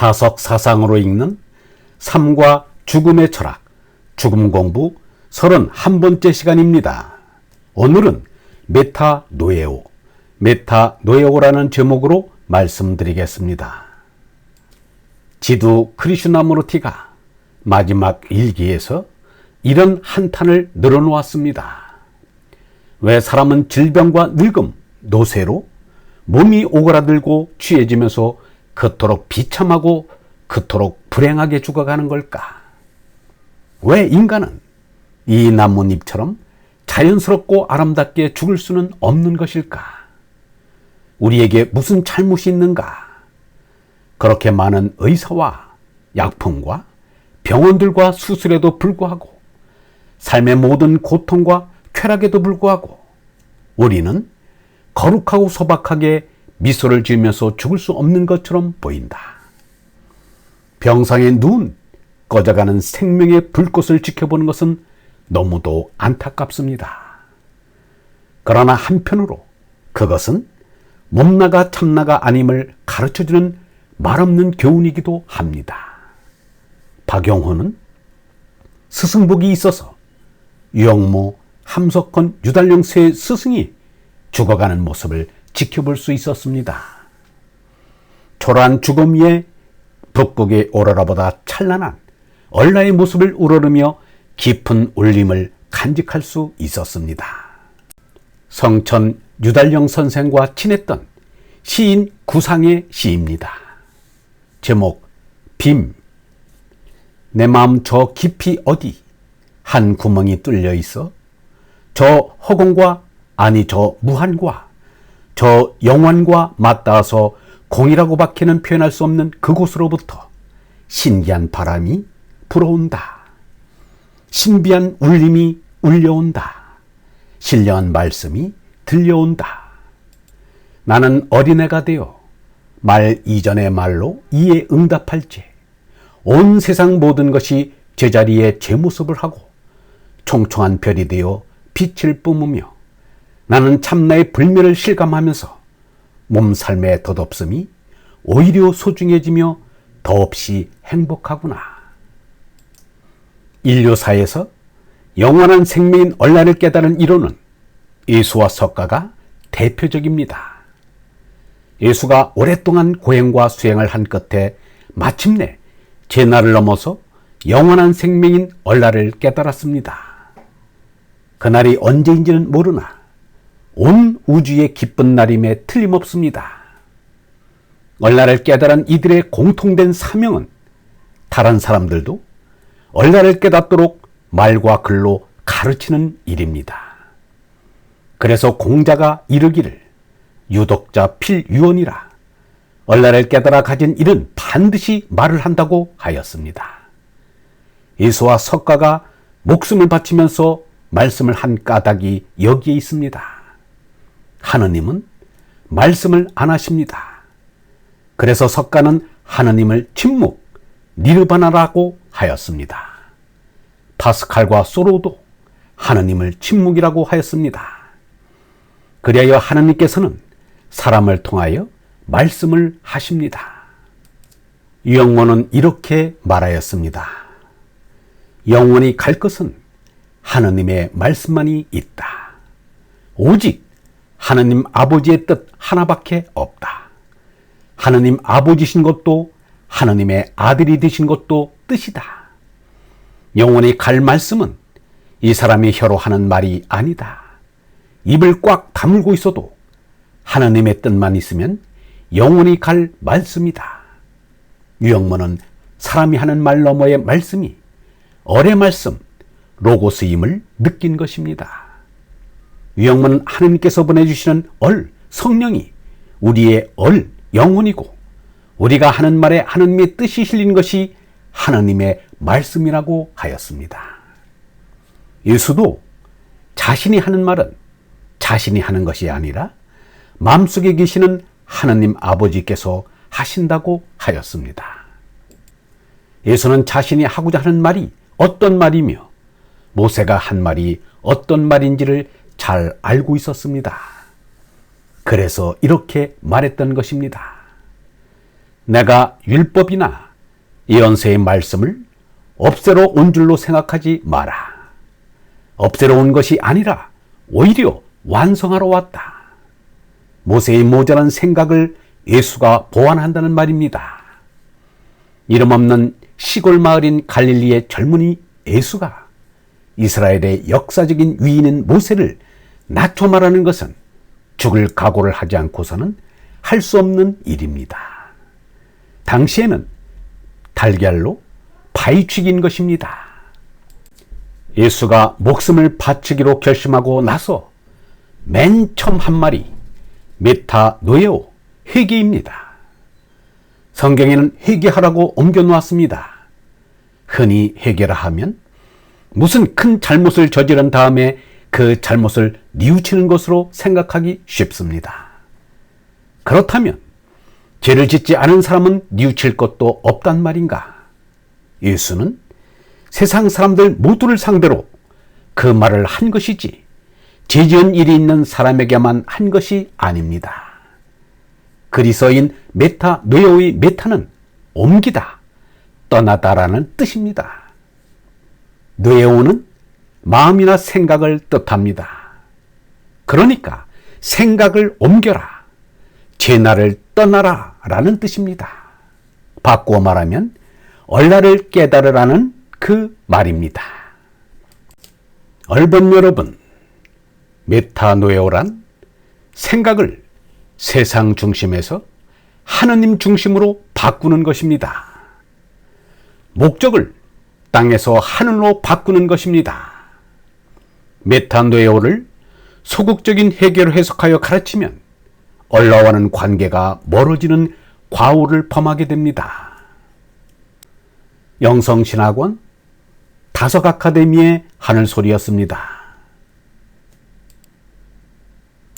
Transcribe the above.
다석 사상으로 읽는 삶과 죽음의 철학, 죽음 공부 31번째 시간입니다. 오늘은 메타노에오라는 제목으로 말씀드리겠습니다. 지두 크리슈나무르티가 마지막 일기에서 이런 한탄을 늘어놓았습니다. 왜 사람은 질병과 늙음, 노쇠로 몸이 오그라들고 취해지면서 그토록 비참하고 그토록 불행하게 죽어가는 걸까? 왜 인간은 이 나뭇잎처럼 자연스럽고 아름답게 죽을 수는 없는 것일까? 우리에게 무슨 잘못이 있는가? 그렇게 많은 의사와 약품과 병원들과 수술에도 불구하고 삶의 모든 고통과 쾌락에도 불구하고 우리는 거룩하고 소박하게 미소를 지으면서 죽을 수 없는 것처럼 보인다. 병상에 누운 꺼져가는 생명의 불꽃을 지켜보는 것은 너무도 안타깝습니다. 그러나 한편으로 그것은 몸나가 참나가 아님을 가르쳐주는 말없는 교훈이기도 합니다. 박용호는 스승복이 있어서 유영모, 함석헌, 유달령 세 스승이 죽어가는 모습을 지켜볼 수 있었습니다. 초라한 죽음 위에 북극의 오로라보다 찬란한 얼라의 모습을 우러르며 깊은 울림을 간직할 수 있었습니다. 성천 유달령 선생과 친했던 시인 구상의 시입니다. 제목 빔. 내 마음 저 깊이 어디 한 구멍이 뚫려 있어 저 허공과 아니 저 무한과 저 영원과 맞닿아서 공이라고밖에는 표현할 수 없는 그곳으로부터 신기한 바람이 불어온다. 신비한 울림이 울려온다. 신령한 말씀이 들려온다. 나는 어린애가 되어 말 이전의 말로 이에 응답할지 온 세상 모든 것이 제자리에 제 모습을 하고 총총한 별이 되어 빛을 뿜으며 나는 참나의 불멸을 실감하면서 몸살의 덧없음이 오히려 소중해지며 더없이 행복하구나. 인류사에서 영원한 생명인 얼라를 깨달은 이론은 예수와 석가가 대표적입니다. 예수가 오랫동안 고행과 수행을 한 끝에 마침내 재난을 넘어서 영원한 생명인 얼라를 깨달았습니다. 그날이 언제인지는 모르나 온 우주의 기쁜 날임에 틀림없습니다. 얼라를 깨달은 이들의 공통된 사명은 다른 사람들도 얼라를 깨닫도록 말과 글로 가르치는 일입니다. 그래서 공자가 이르기를 유독자 필유언이라 얼라를 깨달아 가진 이는 반드시 말을 한다고 하였습니다. 예수와 석가가 목숨을 바치면서 말씀을 한 까닭이 여기에 있습니다. 하느님은 말씀을 안 하십니다. 그래서 석가는 하느님을 침묵, 니르바나라고 하였습니다. 파스칼과 소로도 하느님을 침묵이라고 하였습니다. 그리하여 하느님께서는 사람을 통하여 말씀을 하십니다. 유영모는 이렇게 말하였습니다. 영원히 갈 것은 하느님의 말씀만이 있다. 오직 하느님 아버지의 뜻 하나밖에 없다. 하느님 아버지신 것도 하느님의 아들이 되신 것도 뜻이다. 영원히 갈 말씀은 이 사람의 혀로 하는 말이 아니다. 입을 꽉 다물고 있어도 하느님의 뜻만 있으면 영원히 갈 말씀이다. 유영모는 사람이 하는 말 너머의 말씀이 얼의 말씀, 로고스임을 느낀 것입니다. 유영모는 하느님께서 보내주시는 성령이 우리의 영혼이고 우리가 하는 말에 하느님의 뜻이 실린 것이 하느님의 말씀이라고 하였습니다. 예수도 자신이 하는 말은 자신이 하는 것이 아니라 마음속에 계시는 하느님 아버지께서 하신다고 하였습니다. 예수는 자신이 하고자 하는 말이 어떤 말이며 모세가 한 말이 어떤 말인지를 잘 알고 있었습니다. 그래서 이렇게 말했던 것입니다. 내가 율법이나 예언서의 말씀을 없애러 온 줄로 생각하지 마라. 없애러 온 것이 아니라 오히려 완성하러 왔다. 모세의 모자란 생각을 예수가 보완한다는 말입니다. 이름 없는 시골 마을인 갈릴리의 젊은이 예수가 이스라엘의 역사적인 위인인 모세를 낮춰 말하는 것은 죽을 각오를 하지 않고서는 할 수 없는 일입니다. 당시에는 달걀로 파헤치기인 것입니다. 예수가 목숨을 바치기로 결심하고 나서 맨 처음 한 말이 메타노에오, 회개입니다. 성경에는 회개하라고 옮겨놓았습니다. 흔히 회개라 하면 무슨 큰 잘못을 저지른 다음에 그 잘못을 뉘우치는 것으로 생각하기 쉽습니다. 그렇다면 죄를 짓지 않은 사람은 뉘우칠 것도 없단 말인가? 예수는 세상 사람들 모두를 상대로 그 말을 한 것이지 죄 지은 일이 있는 사람에게만 한 것이 아닙니다. 그리스어인 메타노에오의 메타는 옮기다, 떠나다라는 뜻입니다. 노에오는 마음이나 생각을 뜻합니다. 그러니까 생각을 옮겨라, 죄나를 떠나라 라는 뜻입니다. 바꾸어 말하면 얼라를 깨달으라는 그 말입니다. 얼번 여러분, 메타노에오란 생각을 세상 중심에서 하느님 중심으로 바꾸는 것입니다. 목적을 땅에서 하늘로 바꾸는 것입니다. 메타노에오를 소극적인 해결을 해석하여 가르치면 얼라와는 관계가 멀어지는 과오를 범하게 됩니다. 영성신학원 다석 아카데미의 하늘소리였습니다.